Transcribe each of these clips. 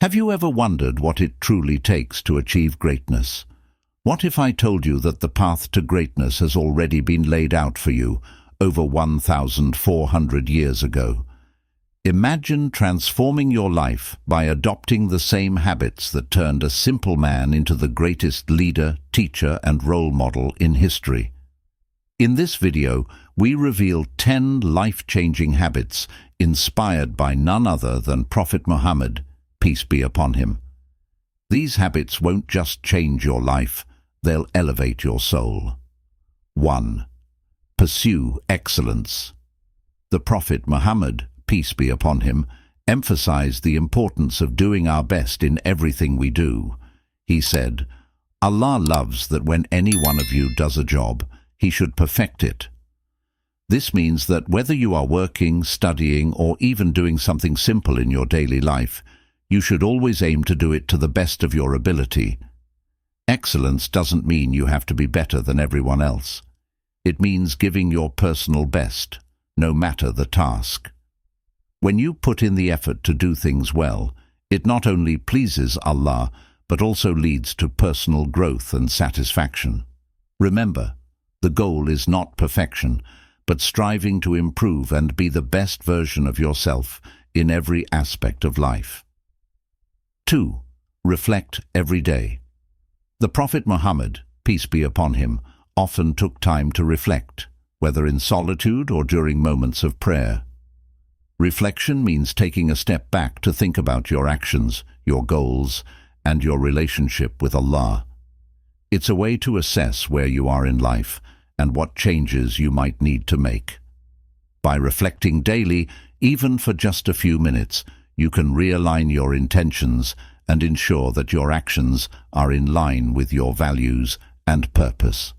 Have you ever wondered what it truly takes to achieve greatness? What if I told you that the path to greatness has already been laid out for you over 1,400 years ago? Imagine transforming your life by adopting the same habits that turned a simple man into the greatest leader, teacher, and role model in history. In this video, we reveal 10 life-changing habits inspired by none other than Prophet Muhammad, peace be upon him. These habits won't just change your life, they'll elevate your soul. 1. Pursue excellence. The Prophet Muhammad, peace be upon him, emphasized the importance of doing our best in everything we do. He said, "Allah loves that when any one of you does a job, he should perfect it." This means that whether you are working, studying, or even doing something simple in your daily life, you should always aim to do it to the best of your ability. Excellence doesn't mean you have to be better than everyone else. It means giving your personal best, no matter the task. When you put in the effort to do things well, it not only pleases Allah, but also leads to personal growth and satisfaction. Remember, the goal is not perfection, but striving to improve and be the best version of yourself in every aspect of life. 2. Reflect every day. The Prophet Muhammad, peace be upon him, often took time to reflect, whether in solitude or during moments of prayer. Reflection means taking a step back to think about your actions, your goals, and your relationship with Allah. It's a way to assess where you are in life and what changes you might need to make. By reflecting daily, even for just a few minutes, you can realign your intentions and ensure that your actions are in line with your values and purpose.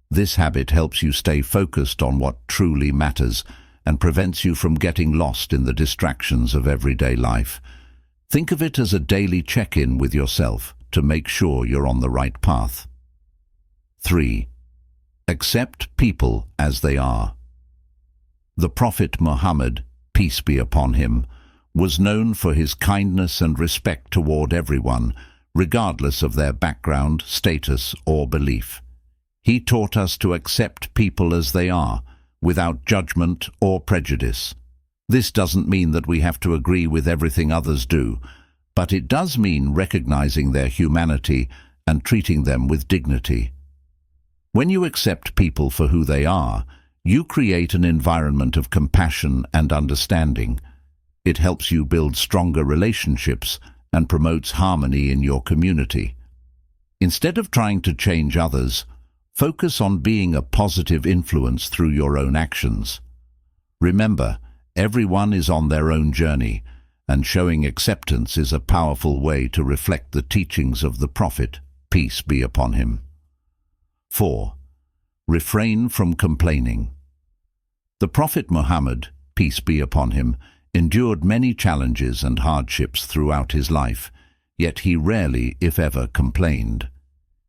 This habit helps you stay focused on what truly matters and prevents you from getting lost in the distractions of everyday life. Think of it as a daily check-in with yourself to make sure you're on the right path. 3. Accept people as they are. The Prophet Muhammad, peace be upon him, was known for his kindness and respect toward everyone, regardless of their background, status, or belief. He taught us to accept people as they are, without judgment or prejudice. This doesn't mean that we have to agree with everything others do, but it does mean recognizing their humanity and treating them with dignity. When you accept people for who they are, you create an environment of compassion and understanding. It helps you build stronger relationships and promotes harmony in your community. Instead of trying to change others, focus on being a positive influence through your own actions. Remember, everyone is on their own journey, and showing acceptance is a powerful way to reflect the teachings of the Prophet, peace be upon him. 4. Refrain from complaining. The Prophet Muhammad, peace be upon him, endured many challenges and hardships throughout his life, yet he rarely, if ever, complained.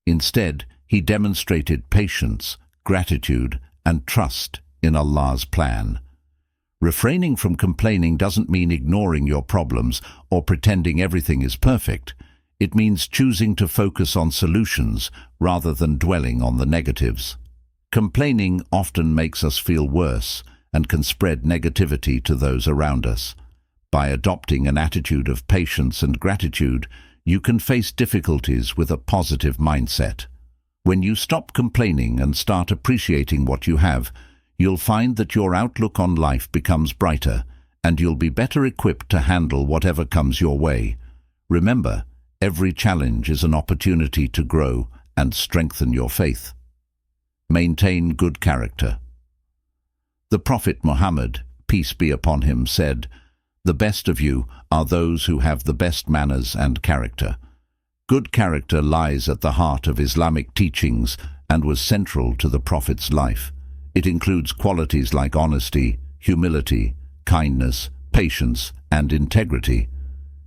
Instead, he demonstrated patience, gratitude, and trust in Allah's plan. Refraining from complaining doesn't mean ignoring your problems or pretending everything is perfect. It means choosing to focus on solutions rather than dwelling on the negatives. Complaining often makes us feel worse and can spread negativity to those around us. By adopting an attitude of patience and gratitude, you can face difficulties with a positive mindset. When you stop complaining and start appreciating what you have, you'll find that your outlook on life becomes brighter, and you'll be better equipped to handle whatever comes your way. Remember, every challenge is an opportunity to grow and strengthen your faith. Maintain good character. The Prophet Muhammad, peace be upon him, said, "The best of you are those who have the best manners and character." Good character lies at the heart of Islamic teachings and was central to the Prophet's life. It includes qualities like honesty, humility, kindness, patience, and integrity.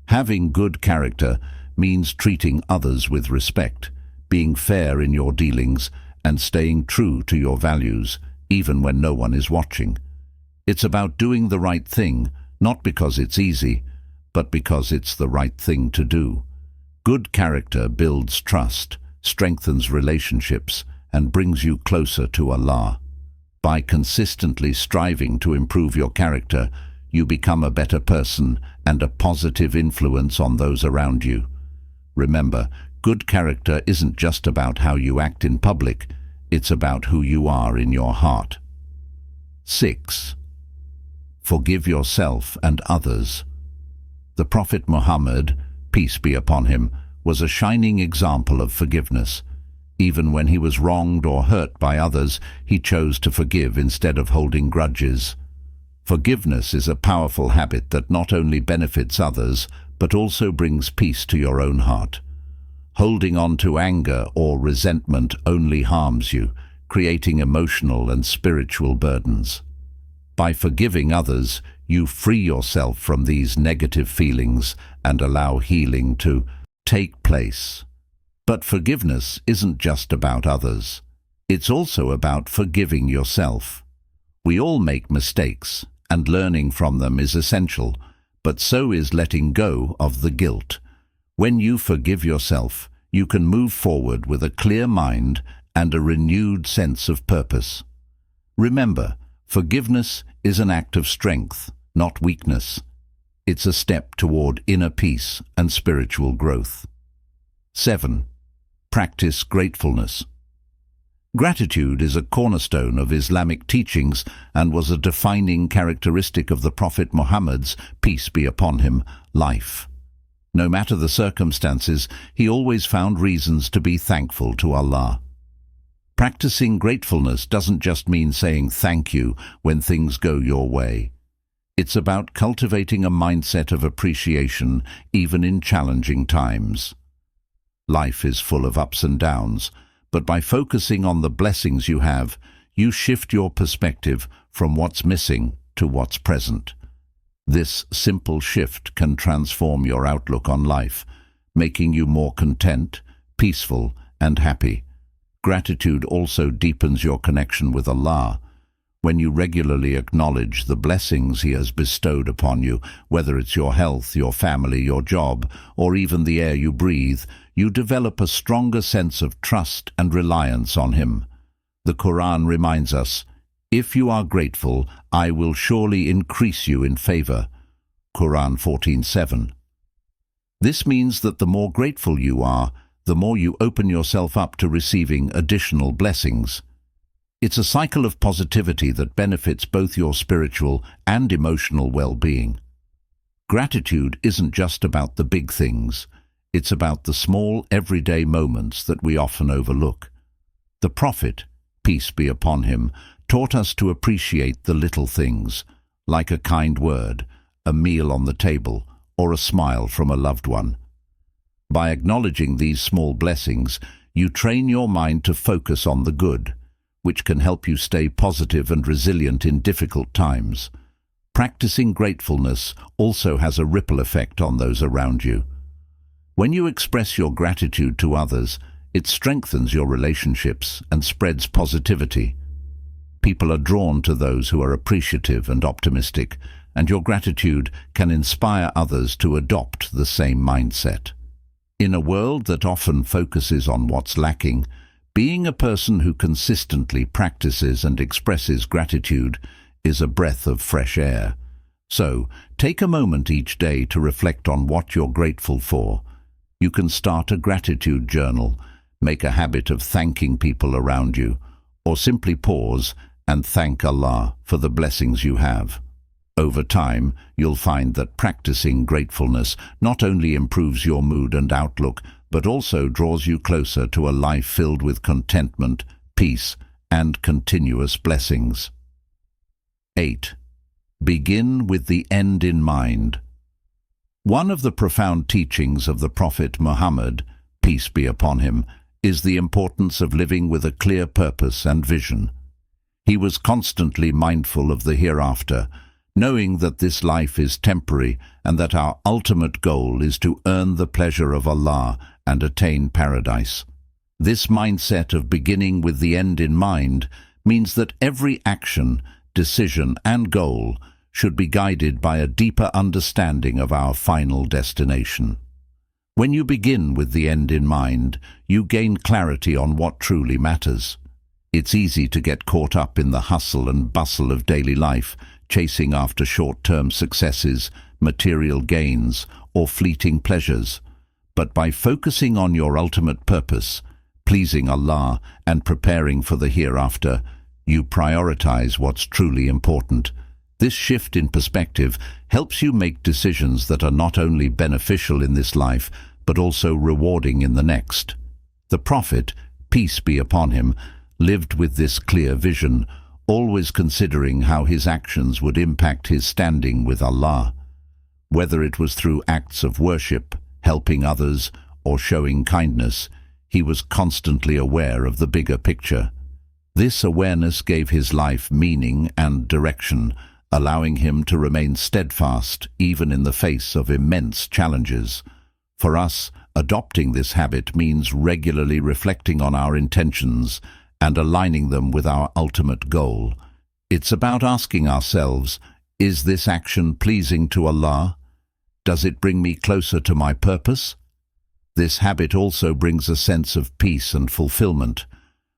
Having good character means treating others with respect, being fair in your dealings, and staying true to your values, even when no one is watching. It's about doing the right thing, not because it's easy, but because it's the right thing to do. Good character builds trust, strengthens relationships, and brings you closer to Allah. By consistently striving to improve your character, you become a better person and a positive influence on those around you. Remember, good character isn't just about how you act in public, it's about who you are in your heart. 6. Forgive yourself and others. The Prophet Muhammad, peace be upon him, was a shining example of forgiveness. Even when he was wronged or hurt by others, he chose to forgive instead of holding grudges. Forgiveness is a powerful habit that not only benefits others, but also brings peace to your own heart. Holding on to anger or resentment only harms you, creating emotional and spiritual burdens. By forgiving others, you free yourself from these negative feelings and allow healing to take place. But forgiveness isn't just about others. It's also about forgiving yourself. We all make mistakes, and learning from them is essential, but so is letting go of the guilt. When you forgive yourself, you can move forward with a clear mind and a renewed sense of purpose. Remember, forgiveness is an act of strength, not weakness. It's a step toward inner peace and spiritual growth. 7. Practice gratefulness. Gratitude is a cornerstone of Islamic teachings and was a defining characteristic of the Prophet Muhammad's, peace be upon him, life. No matter the circumstances, he always found reasons to be thankful to Allah. Practicing gratefulness doesn't just mean saying thank you when things go your way. It's about cultivating a mindset of appreciation even in challenging times. Life is full of ups and downs, but by focusing on the blessings you have, you shift your perspective from what's missing to what's present. This simple shift can transform your outlook on life, making you more content, peaceful, and happy. Gratitude also deepens your connection with Allah. When you regularly acknowledge the blessings He has bestowed upon you, whether it's your health, your family, your job, or even the air you breathe, you develop a stronger sense of trust and reliance on Him. The Quran reminds us, "If you are grateful, I will surely increase you in favor." Quran 14:7. This means that the more grateful you are, the more you open yourself up to receiving additional blessings. It's a cycle of positivity that benefits both your spiritual and emotional well-being. Gratitude isn't just about the big things. It's about the small, everyday moments that we often overlook. The Prophet, peace be upon him, taught us to appreciate the little things, like a kind word, a meal on the table, or a smile from a loved one. By acknowledging these small blessings, you train your mind to focus on the good, which can help you stay positive and resilient in difficult times. Practicing gratefulness also has a ripple effect on those around you. When you express your gratitude to others, it strengthens your relationships and spreads positivity. People are drawn to those who are appreciative and optimistic, and your gratitude can inspire others to adopt the same mindset. In a world that often focuses on what's lacking, being a person who consistently practices and expresses gratitude is a breath of fresh air. So, take a moment each day to reflect on what you're grateful for. You can start a gratitude journal, make a habit of thanking people around you, or simply pause and thank Allah for the blessings you have. Over time, you'll find that practicing gratefulness not only improves your mood and outlook, but also draws you closer to a life filled with contentment, peace, and continuous blessings. 8. Begin with the end in mind. One of the profound teachings of the Prophet Muhammad, peace be upon him, is the importance of living with a clear purpose and vision. He was constantly mindful of the hereafter, knowing that this life is temporary and that our ultimate goal is to earn the pleasure of Allah and attain paradise. This mindset of beginning with the end in mind means that every action, decision, and goal should be guided by a deeper understanding of our final destination. When you begin with the end in mind, you gain clarity on what truly matters. It's easy to get caught up in the hustle and bustle of daily life, chasing after short-term successes, material gains, or fleeting pleasures. But by focusing on your ultimate purpose, pleasing Allah and preparing for the hereafter, you prioritize what's truly important. This shift in perspective helps you make decisions that are not only beneficial in this life, but also rewarding in the next. The Prophet, peace be upon him, lived with this clear vision, always considering how his actions would impact his standing with Allah. Whether it was through acts of worship, helping others, or showing kindness, he was constantly aware of the bigger picture. This awareness gave his life meaning and direction, allowing him to remain steadfast even in the face of immense challenges. For us, adopting this habit means regularly reflecting on our intentions and aligning them with our ultimate goal. It's about asking ourselves, is this action pleasing to Allah? Does it bring me closer to my purpose? This habit also brings a sense of peace and fulfillment.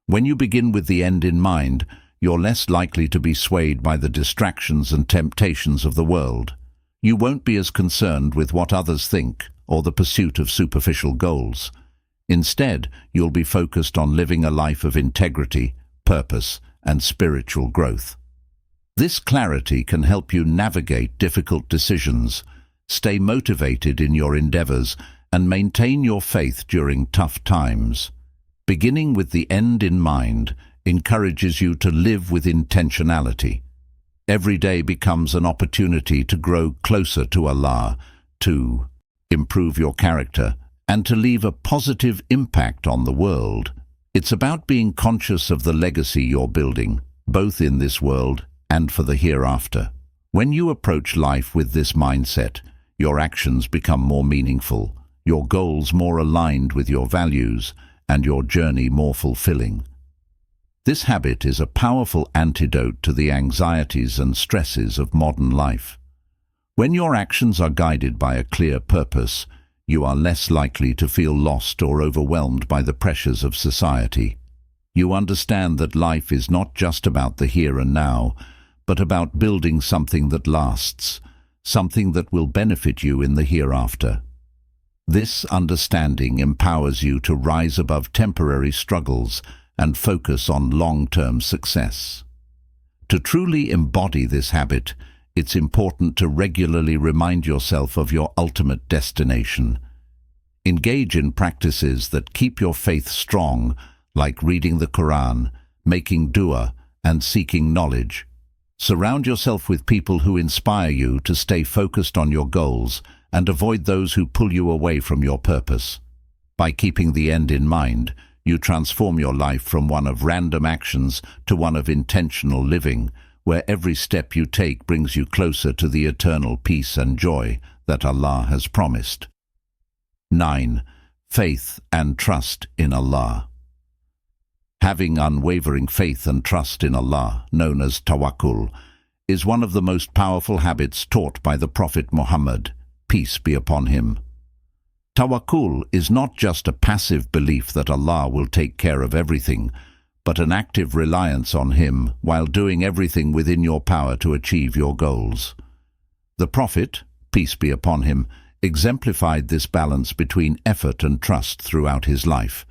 When you begin with the end in mind, you're less likely to be swayed by the distractions and temptations of the world. You won't be as concerned with what others think or the pursuit of superficial goals. Instead, you'll be focused on living a life of integrity, purpose, and spiritual growth. This clarity can help you navigate difficult decisions, stay motivated in your endeavors, and maintain your faith during tough times. Beginning with the end in mind encourages you to live with intentionality. Every day becomes an opportunity to grow closer to Allah, to improve your character, and to leave a positive impact on the world. It's about being conscious of the legacy you're building, both in this world and for the hereafter. When you approach life with this mindset, your actions become more meaningful, your goals more aligned with your values, and your journey more fulfilling. This habit is a powerful antidote to the anxieties and stresses of modern life. When your actions are guided by a clear purpose, you are less likely to feel lost or overwhelmed by the pressures of society. You understand that life is not just about the here and now, but about building something that lasts, something that will benefit you in the hereafter. This understanding empowers you to rise above temporary struggles and focus on long-term success. To truly embody this habit, it's important to regularly remind yourself of your ultimate destination. Engage in practices that keep your faith strong, like reading the Quran, making dua, and seeking knowledge. Surround yourself with people who inspire you to stay focused on your goals and avoid those who pull you away from your purpose. By keeping the end in mind, you transform your life from one of random actions to one of intentional living, where every step you take brings you closer to the eternal peace and joy that Allah has promised. 9. Faith and trust in Allah. Having unwavering faith and trust in Allah, known as tawakkul, is one of the most powerful habits taught by the Prophet Muhammad, peace be upon him. Tawakkul is not just a passive belief that Allah will take care of everything, but an active reliance on Him while doing everything within your power to achieve your goals. The Prophet, peace be upon him, exemplified this balance between effort and trust throughout his life.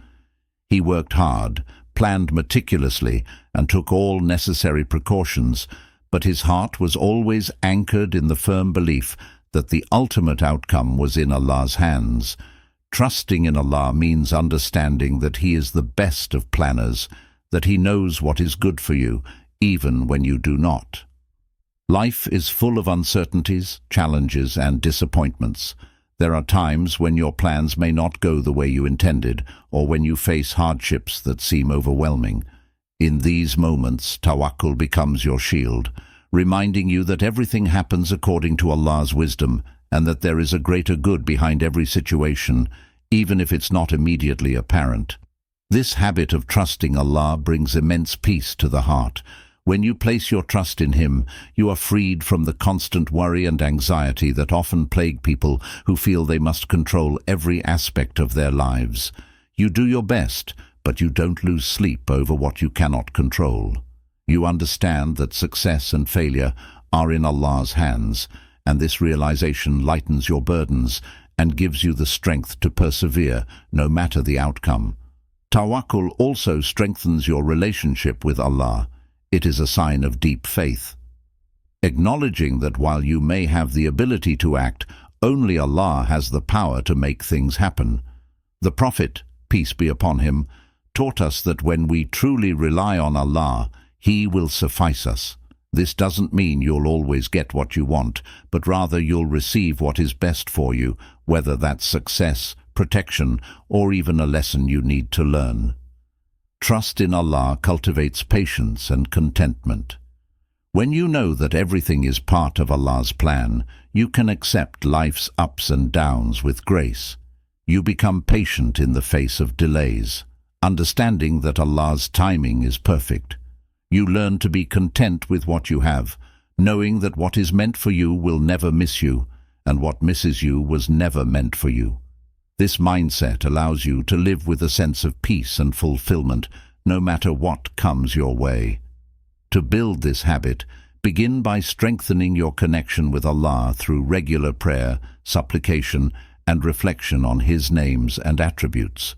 He worked hard, planned meticulously, and took all necessary precautions, but his heart was always anchored in the firm belief that the ultimate outcome was in Allah's hands. Trusting in Allah means understanding that He is the best of planners, that He knows what is good for you, even when you do not. Life is full of uncertainties, challenges, and disappointments. There are times when your plans may not go the way you intended, or when you face hardships that seem overwhelming. In these moments, tawakkul becomes your shield, reminding you that everything happens according to Allah's wisdom, and that there is a greater good behind every situation, even if it's not immediately apparent. This habit of trusting Allah brings immense peace to the heart, When you place your trust in Him, you are freed from the constant worry and anxiety that often plague people who feel they must control every aspect of their lives. You do your best, but you don't lose sleep over what you cannot control. You understand that success and failure are in Allah's hands, and this realization lightens your burdens and gives you the strength to persevere no matter the outcome. Tawakkul also strengthens your relationship with Allah. It is a sign of deep faith. Acknowledging that while you may have the ability to act, only Allah has the power to make things happen. The Prophet, peace be upon him, taught us that when we truly rely on Allah, He will suffice us. This doesn't mean you'll always get what you want, but rather you'll receive what is best for you, whether that's success, protection, or even a lesson you need to learn. Trust in Allah cultivates patience and contentment. When you know that everything is part of Allah's plan, you can accept life's ups and downs with grace. You become patient in the face of delays, understanding that Allah's timing is perfect. You learn to be content with what you have, knowing that what is meant for you will never miss you, and what misses you was never meant for you. This mindset allows you to live with a sense of peace and fulfillment, no matter what comes your way. To build this habit, begin by strengthening your connection with Allah through regular prayer, supplication, and reflection on His names and attributes.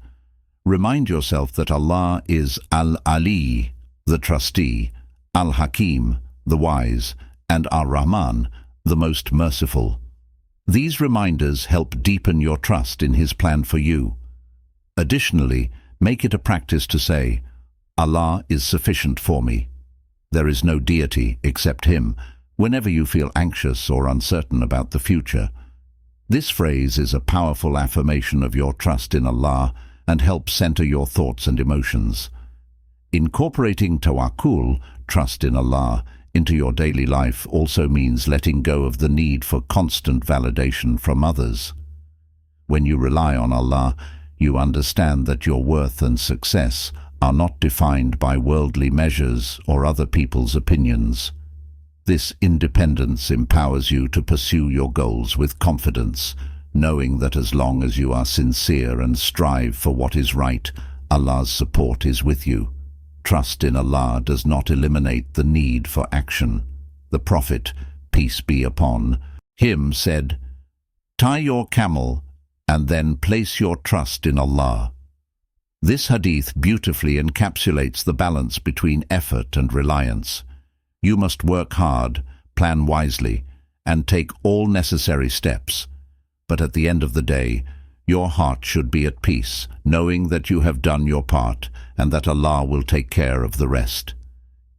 Remind yourself that Allah is Al-Ali, the Trustee, Al-Hakim, the Wise, and Ar-Rahman, the Most Merciful. These reminders help deepen your trust in His plan for you. Additionally, make it a practice to say, Allah is sufficient for me. There is no deity except Him, whenever you feel anxious or uncertain about the future. This phrase is a powerful affirmation of your trust in Allah and helps center your thoughts and emotions. Incorporating tawakkul, trust in Allah, into your daily life also means letting go of the need for constant validation from others. When you rely on Allah, you understand that your worth and success are not defined by worldly measures or other people's opinions. This independence empowers you to pursue your goals with confidence, knowing that as long as you are sincere and strive for what is right, Allah's support is with you. Trust in Allah does not eliminate the need for action. The Prophet, peace be upon him, said, "Tie your camel and then place your trust in Allah." This hadith beautifully encapsulates the balance between effort and reliance. You must work hard, plan wisely, and take all necessary steps. But at the end of the day, your heart should be at peace, knowing that you have done your part and that Allah will take care of the rest.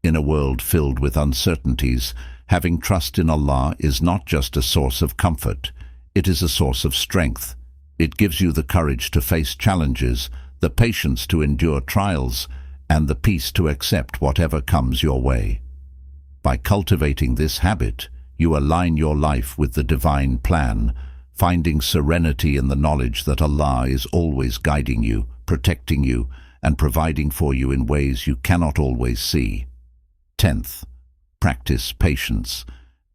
In a world filled with uncertainties, having trust in Allah is not just a source of comfort, it is a source of strength. It gives you the courage to face challenges, the patience to endure trials, and the peace to accept whatever comes your way. By cultivating this habit, you align your life with the divine plan, finding serenity in the knowledge that Allah is always guiding you, protecting you, and providing for you in ways you cannot always see. 10th, practice patience.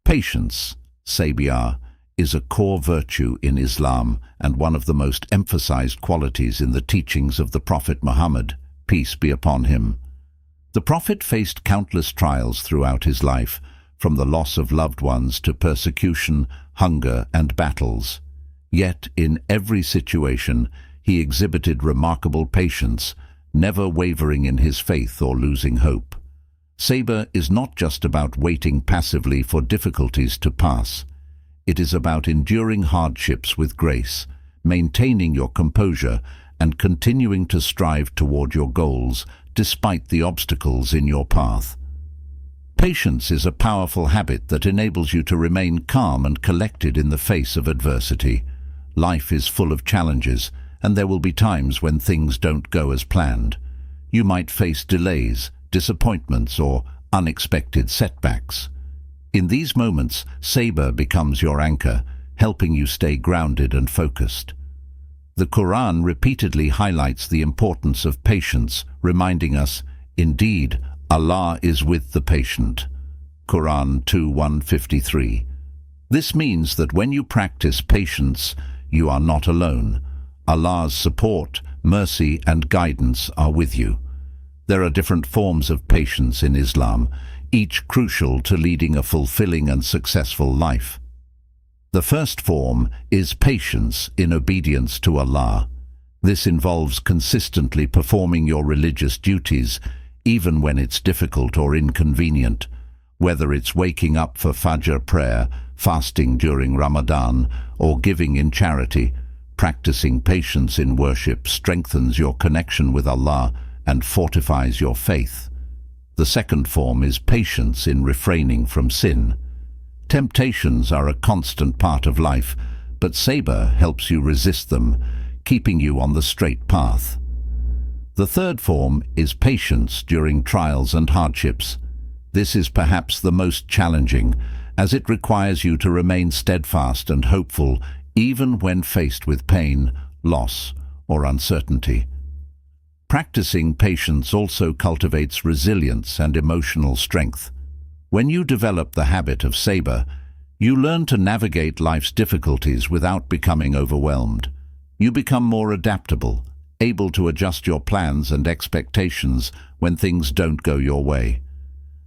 Patience, sabiyah, is a core virtue in Islam and one of the most emphasized qualities in the teachings of the Prophet Muhammad, peace be upon him. The Prophet faced countless trials throughout his life, from the loss of loved ones to persecution, hunger, and battles. Yet, in every situation, he exhibited remarkable patience, never wavering in his faith or losing hope. Sabr is not just about waiting passively for difficulties to pass. It is about enduring hardships with grace, maintaining your composure, and continuing to strive toward your goals despite the obstacles in your path. Patience is a powerful habit that enables you to remain calm and collected in the face of adversity. Life is full of challenges, and there will be times when things don't go as planned. You might face delays, disappointments, or unexpected setbacks. In these moments, sabr becomes your anchor, helping you stay grounded and focused. The Quran repeatedly highlights the importance of patience, reminding us, "Indeed, Allah is with the patient. Quran 2:153. This means that when you practice patience, you are not alone. Allah's support, mercy and guidance are with you. There are different forms of patience in Islam, each crucial to leading a fulfilling and successful life. The first form is patience in obedience to Allah. This involves consistently performing your religious duties, even when it's difficult or inconvenient. Whether it's waking up for Fajr prayer, fasting during Ramadan, or giving in charity, practicing patience in worship strengthens your connection with Allah and fortifies your faith. The second form is patience in refraining from sin. Temptations are a constant part of life, but sabr helps you resist them, keeping you on the straight path. The third form is patience during trials and hardships. This is perhaps the most challenging, as it requires you to remain steadfast and hopeful even when faced with pain, loss, or uncertainty. Practicing patience also cultivates resilience and emotional strength. When you develop the habit of sabr, you learn to navigate life's difficulties without becoming overwhelmed. You become more adaptable, able to adjust your plans and expectations when things don't go your way.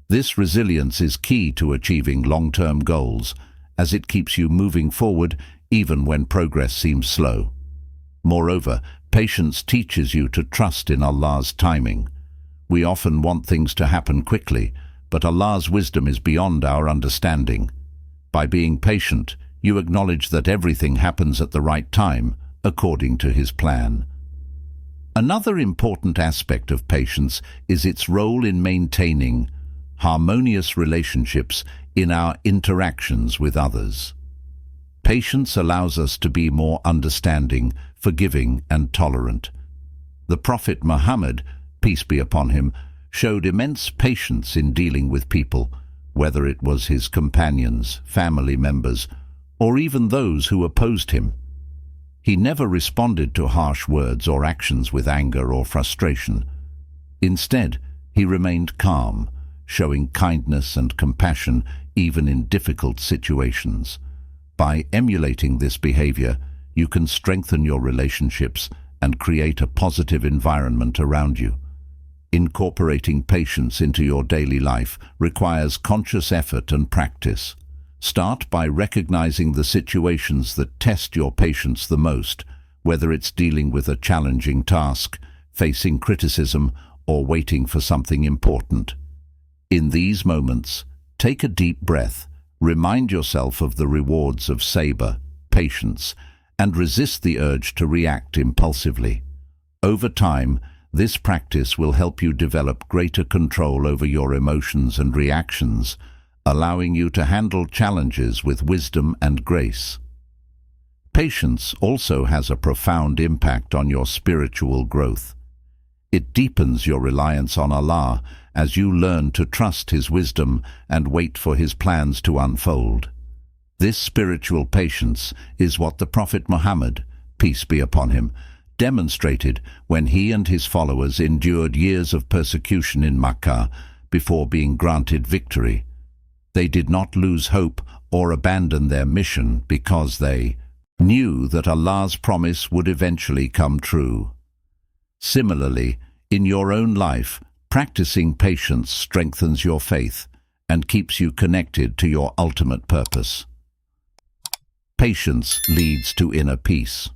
This resilience is key to achieving long-term goals, as it keeps you moving forward even when progress seems slow. Moreover, patience teaches you to trust in Allah's timing. We often want things to happen quickly, but Allah's wisdom is beyond our understanding. By being patient, you acknowledge that everything happens at the right time, according to His plan. Another important aspect of patience is its role in maintaining harmonious relationships in our interactions with others. Patience allows us to be more understanding, forgiving, and tolerant. The Prophet Muhammad, peace be upon him, showed immense patience in dealing with people, whether it was his companions, family members, or even those who opposed him. He never responded to harsh words or actions with anger or frustration. Instead, he remained calm, showing kindness and compassion even in difficult situations. By emulating this behavior, you can strengthen your relationships and create a positive environment around you. Incorporating patience into your daily life requires conscious effort and practice. Start by recognizing the situations that test your patience the most, whether it's dealing with a challenging task, facing criticism, or waiting for something important. In these moments, take a deep breath, remind yourself of the rewards of sabr, patience, and resist the urge to react impulsively. Over time, this practice will help you develop greater control over your emotions and reactions, allowing you to handle challenges with wisdom and grace. Patience also has a profound impact on your spiritual growth. It deepens your reliance on Allah as you learn to trust His wisdom and wait for His plans to unfold. This spiritual patience is what the Prophet Muhammad, peace be upon him, demonstrated when he and his followers endured years of persecution in Makkah before being granted victory. They did not lose hope or abandon their mission because they knew that Allah's promise would eventually come true. Similarly, in your own life, practicing patience strengthens your faith and keeps you connected to your ultimate purpose. Patience leads to inner peace.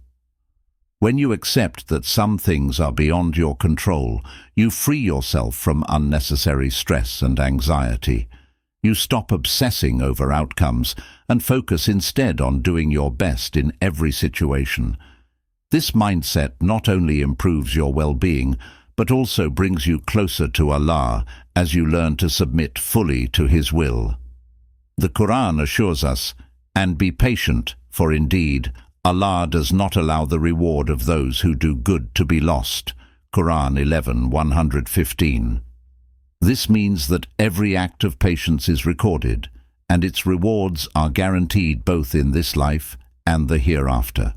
When you accept that some things are beyond your control, you free yourself from unnecessary stress and anxiety. You stop obsessing over outcomes and focus instead on doing your best in every situation. This mindset not only improves your well-being, but also brings you closer to Allah as you learn to submit fully to His will. The Quran assures us, "And be patient, for indeed, Allah does not allow the reward of those who do good to be lost." Quran 11:115. This means that every act of patience is recorded, and its rewards are guaranteed both in this life and the hereafter.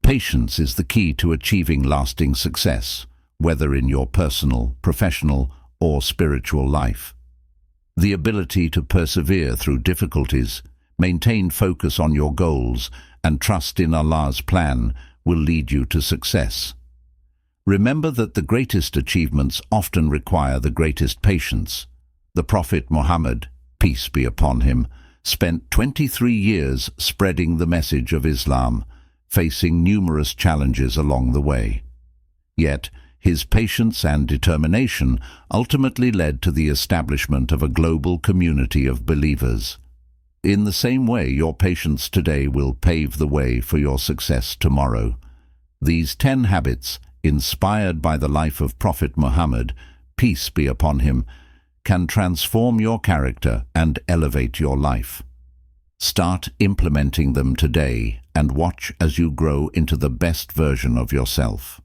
Patience is the key to achieving lasting success, whether in your personal, professional, or spiritual life. The ability to persevere through difficulties, maintain focus on your goals, and trust in Allah's plan will lead you to success. Remember that the greatest achievements often require the greatest patience. The Prophet Muhammad, peace be upon him, spent 23 years spreading the message of Islam, facing numerous challenges along the way. Yet, his patience and determination ultimately led to the establishment of a global community of believers. In the same way, your patience today will pave the way for your success tomorrow. These 10 habits, inspired by the life of Prophet Muhammad, peace be upon him, can transform your character and elevate your life. Start implementing them today and watch as you grow into the best version of yourself.